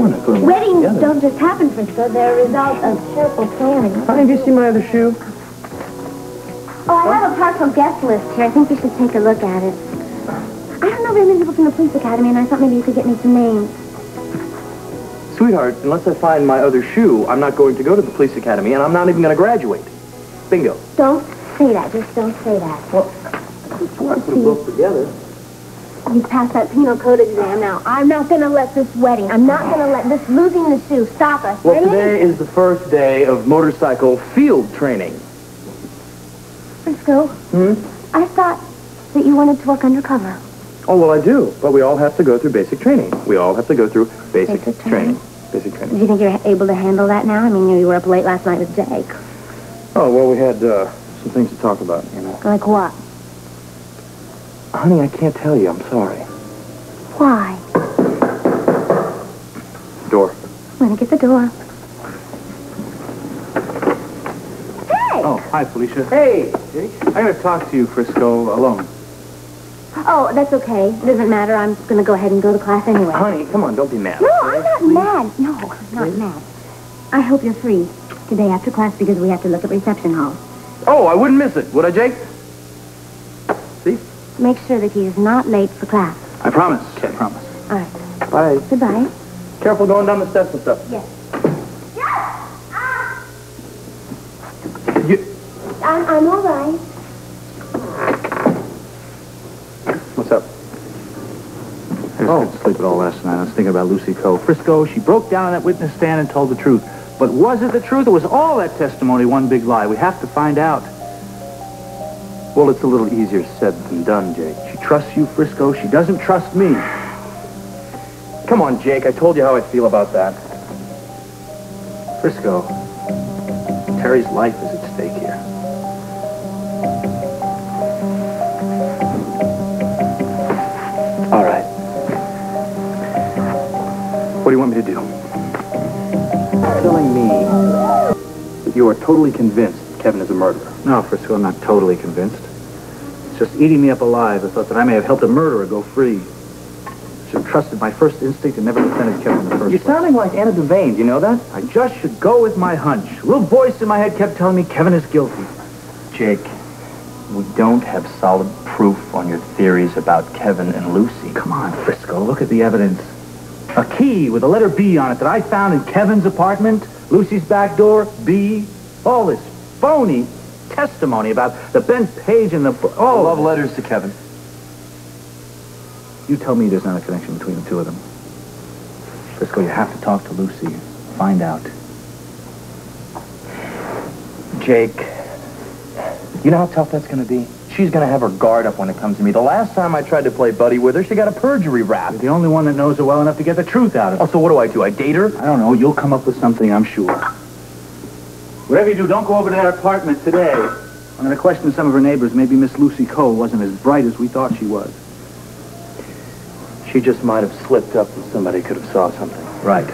on, I put them Weddings together. don't just happen, Frisco. They're a result of careful planning. Honey, have you seen my other shoe? Oh, I have a partial guest list here. I think you should take a look at it. I don't know very many people from the police academy, and I thought maybe you could get me some names. Sweetheart, unless I find my other shoe, I'm not going to go to the police academy, and I'm not even going to graduate. Bingo. Don't say that. Just don't say that. Well, that's why I put them both together. You passed that penal code exam now. I'm not going to let this wedding, I'm not going to let this losing the shoe stop us. Well, today is the first day of motorcycle field training. Frisco, I thought that you wanted to work undercover. Oh, well, I do, but we all have to go through basic training. We all have to go through basic training. Basic training. Do you think you're able to handle that now? I mean, you were up late last night with Jake. Oh, well, we had some things to talk about, you know. Like what? Honey, I can't tell you. I'm sorry. Why? Door. I'm going to get the door. Hey! Oh, hi, Felicia. Hey, Jake. I gotta talk to you, Frisco, alone. Oh, that's okay. It doesn't matter. I'm just going to go ahead and go to class anyway. Honey, come on, don't be mad. No, I'm not mad. No, I'm not mad. I hope you're free today after class because we have to look at reception hall. Oh, I wouldn't miss it, would I, Jake? See? Make sure that he's not late for class. I promise. Okay. I promise. All right. Bye. Goodbye. Careful going down the steps and stuff. Yes. You... I'm all right. What's up? I couldn't sleep at all last night. I was thinking about Lucy Coe. Frisco, she broke down on that witness stand and told the truth. But was it the truth, or was all that testimony one big lie? We have to find out. Well, it's a little easier said than done, Jake. She trusts you, Frisco. She doesn't trust me. Come on, Jake. I told you how I feel about that. Frisco, Terry's life is at stake here. All right. What do you want me to do? You're telling me that you are totally convinced Kevin is a murderer. No, Frisco, I'm not totally convinced. It's just eating me up alive, the thought that I may have helped a murderer go free. I should have trusted my first instinct and never defended Kevin in the first place. You're sounding like Anna Devane, do you know that? I just should go with my hunch. A little voice in my head kept telling me Kevin is guilty. Jake, we don't have solid proof on your theories about Kevin and Lucy. Come on, Frisco, look at the evidence. A key with a letter B on it that I found in Kevin's apartment, Lucy's back door, B. All this phony testimony about the bent page and the... Oh, Love letters to Kevin. You tell me there's not a connection between the two of them. Frisco, you have to talk to Lucy. Find out. Jake, you know how tough that's going to be? She's going to have her guard up when it comes to me. The last time I tried to play buddy with her, she got a perjury rap. You're the only one that knows her well enough to get the truth out of her. Oh, so what do? I date her? I don't know. You'll come up with something, I'm sure. Whatever you do, don't go over to that apartment today. I'm going to question some of her neighbors. Maybe Miss Lucy Coe wasn't as bright as we thought she was. She just might have slipped up and somebody could have saw something. Right.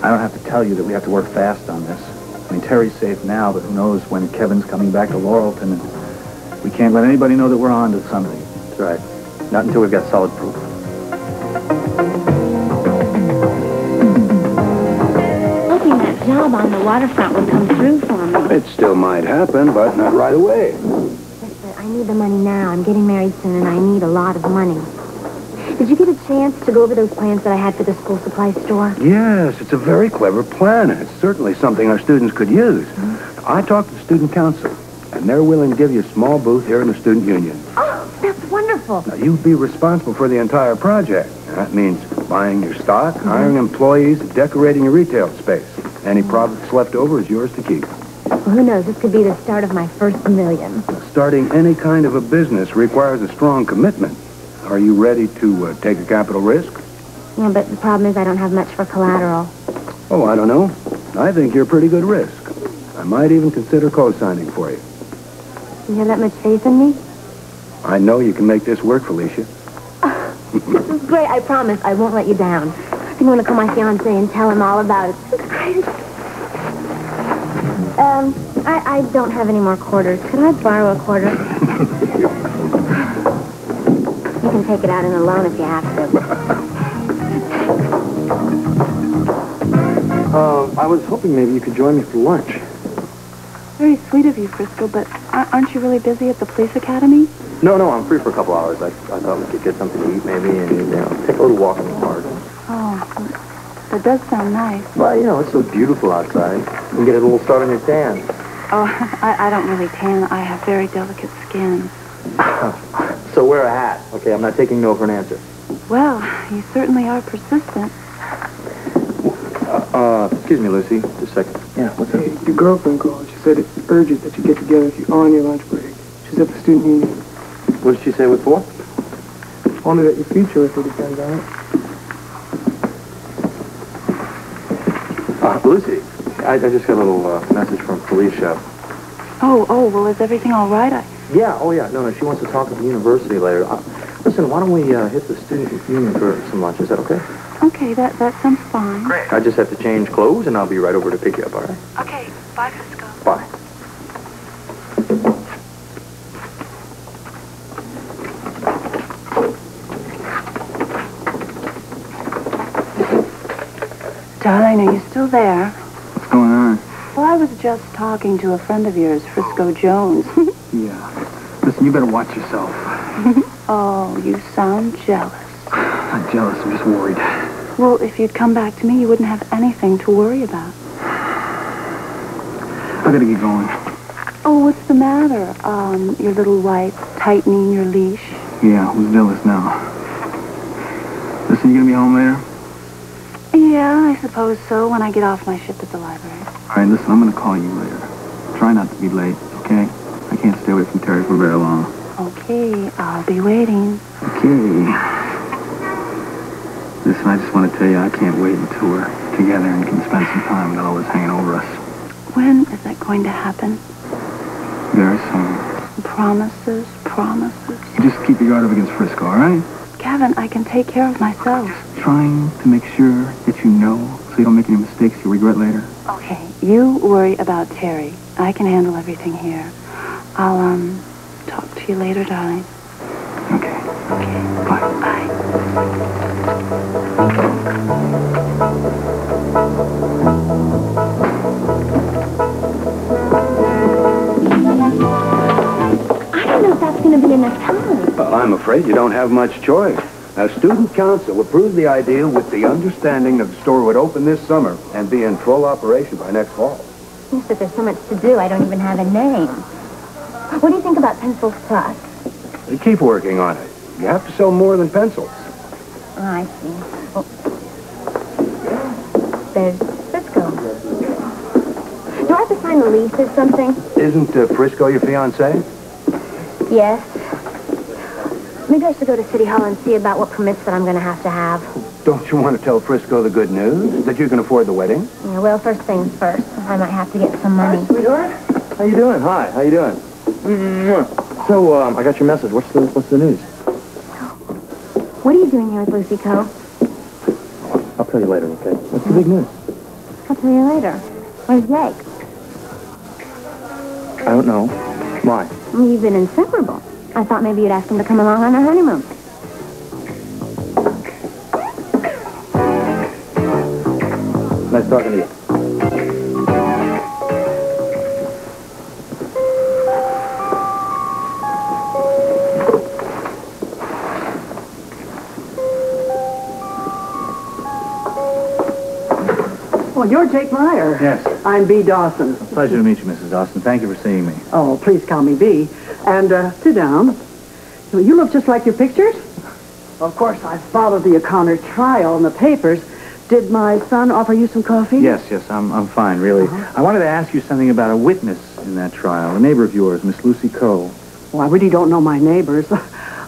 I don't have to tell you that we have to work fast on this. I mean, Terry's safe now, but who knows when Kevin's coming back to Laurelton, and we can't let anybody know that we're on to something. That's right. Not until we've got solid proof. Hoping that job on the waterfront would come through for me. It still might happen, but not right away. Yes, but I need the money now. I'm getting married soon, and I need a lot of money. Did you get a chance to go over those plans that I had for the school supply store? Yes, it's a very clever plan. It's certainly something our students could use. I talked to the student council, and they're willing to give you a small booth here in the student union. Oh, that's wonderful. Now, you'd be responsible for the entire project. That means buying your stock, hiring employees, decorating your retail space. Any profits left over is yours to keep. Well, who knows? This could be the start of my first $1 million. Starting any kind of a business requires a strong commitment. Are you ready to take a capital risk? Yeah, but the problem is I don't have much for collateral. Oh, I don't know. I think you're a pretty good risk. I might even consider co-signing for you. You have that much faith in me? I know you can make this work, Felicia. This is great. I promise I won't let you down. I'm going to call my fiancé and tell him all about it. This is great. I don't have any more quarters. Could I borrow a quarter? You can take it out in a loan if you have to. I was hoping maybe you could join me for lunch. Very sweet of you, Frisco, but aren't you really busy at the police academy? No, I'm free for a couple hours. I thought we could get something to eat maybe and, take a little walk in the park. Oh, that does sound nice. Well, it's so beautiful outside. You can get a little start on your tan. Oh, I don't really tan. I have very delicate skin. So wear a hat. Okay, I'm not taking no for an answer. Well, you certainly are persistent. Excuse me, Lucy. Just a second. Yeah, what's up? Hey, your girlfriend called. She said it's urgent that you get together if you're on your lunch break. She's at the student union. What did she say what for? Only that your future if it depends on it. Lucy, I just got a little message from Felicia. Oh, well, is everything all right? Yeah, no, she wants to talk at the university later. Listen, why don't we hit the student union for some lunch? Is that okay? Okay, that sounds fine. Great. I just have to change clothes, and I'll be right over to pick you up, all right? Okay, bye, Frisco. Bye. Darling, are you still there? What's going on? Well, I was just talking to a friend of yours, Frisco Jones. Yeah. Listen, you better watch yourself. Oh, you sound jealous. I'm not jealous. I'm just worried. Well, if you'd come back to me, you wouldn't have anything to worry about. I gotta get going. Oh, what's the matter? Your little wife tightening your leash? Yeah, who's jealous now? Listen, you gonna be home later? Yeah, I suppose so, when I get off my ship at the library. All right, listen, I'm gonna call you later. Try not to be late, okay? I can't stay away from Terry for very long. Okay, I'll be waiting. Okay. Listen, I just want to tell you, I can't wait until we're together and can spend some time without all this hanging over us. When is that going to happen? Very soon. Promises. You just keep your guard up against Frisco, all right? Kevin, I can take care of myself. Trying to make sure that you know so you don't make any mistakes you'll regret later. Okay, you worry about Terry. I can handle everything here. I'll, talk to you later, darling. Okay. Okay. Bye. Bye. I don't know if that's going to be enough time. Well, I'm afraid you don't have much choice. Now, student council approved the idea with the understanding that the store would open this summer and be in full operation by next fall. Yes, but there's so much to do, I don't even have a name. What do you think about Pencils Plus? Keep working on it. You have to sell more than pencils. Oh, I see. Oh. There's Frisco. Do I have to sign a lease or something? Isn't Frisco your fiancé? Yes. Maybe I should go to City Hall and see about what permits that I'm going to have. Don't you want to tell Frisco the good news? That you can afford the wedding? Yeah, well, first things first. I might have to get some money. Hi, sweetheart. How you doing? Hi, how you doing? So, I got your message. What's the news? What are you doing here with Lucy Co? I'll tell you later, okay? What's the big news? I'll tell you later. Where's Jake? I don't know. Why? Well, you've been inseparable. I thought maybe you'd ask him to come along on our honeymoon. Nice talking to you. Oh, you're Jake Meyer. Yes. I'm Bea Dawson. Pleasure to meet you, Mrs. Dawson. Thank you for seeing me. Oh, please call me Bea. And sit down. You look just like your pictures. Of course, I followed the O'Connor trial in the papers. Did my son offer you some coffee? Yes, I'm fine, really. I wanted to ask you something about a witness in that trial, a neighbor of yours, Miss Lucy Coe. Well, I really don't know my neighbors.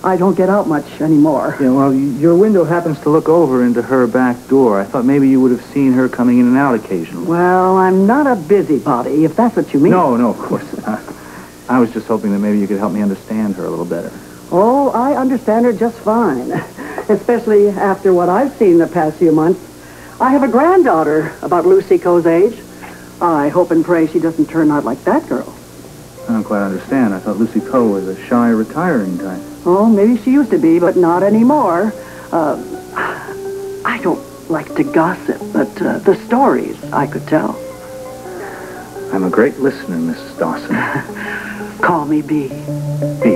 I don't get out much anymore. Yeah, well, your window happens to look over into her back door. I thought maybe you would have seen her coming in and out occasionally. Well, I'm not a busybody, if that's what you mean. No, of course not. I was just hoping that maybe you could help me understand her a little better. Oh, I understand her just fine, especially after what I've seen the past few months. I have a granddaughter about Lucy Coe's age. I hope and pray she doesn't turn out like that girl. I don't quite understand. I thought Lucy Coe was a shy, retiring type. Oh, maybe she used to be, but not anymore. I don't like to gossip, but the stories I could tell. I'm a great listener, Mrs. Dawson. Call me B. B.